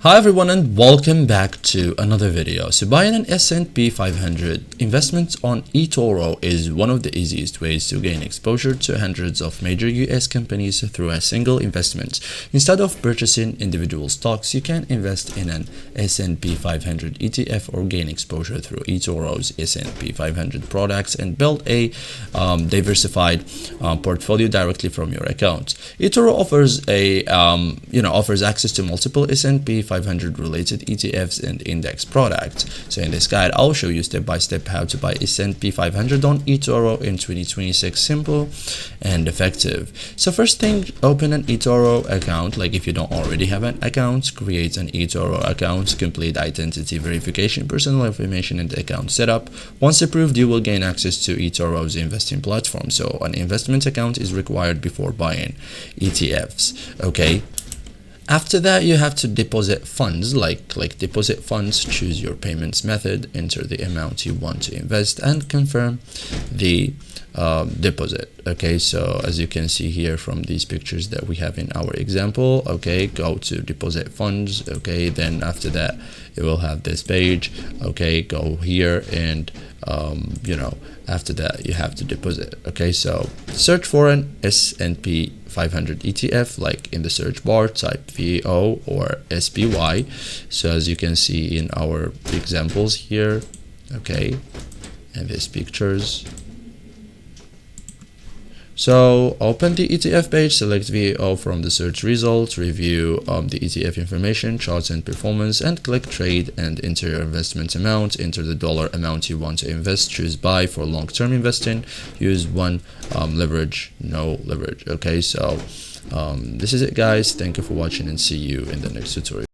Hi everyone and welcome back to another video. So buying an S&P 500 investment on eToro is one of the easiest ways to gain exposure to hundreds of major US companies through a single investment. Instead of purchasing individual stocks, you can invest in an S&P 500 ETF or gain exposure through eToro's S&P 500 products and build a diversified portfolio directly from your account. eToro offers access to multiple S&P 500 related ETFs and index products. So in this guide, I'll show you step by step how to buy S&P 500 on eToro in 2026, simple and effective. So first thing, open an eToro account. Like if you don't already have an account, create an eToro account, complete identity verification, personal information and account setup. Once approved, you will gain access to eToro's investing platform. So an investment account is required before buying ETFs. Okay. After that, you have to deposit funds, like deposit funds, choose your payments method, enter the amount you want to invest, and confirm the deposit. Okay, so as you can see here from these pictures that we have in our example, okay, go to deposit funds. Okay, then after that, it will have this page. Okay, go here and after that you have to deposit. Okay, so search for an S&P 500 ETF, like in the search bar, type VO or SPY. So as you can see in our examples here, okay, and these pictures. So open the ETF page, select VO from the search results, review the ETF information, charts and performance, and click trade and enter your investment amount. Enter the dollar amount you want to invest, choose buy for long-term investing, use one leverage, no leverage. Okay, so this is it guys. Thank you for watching and see you in the next tutorial.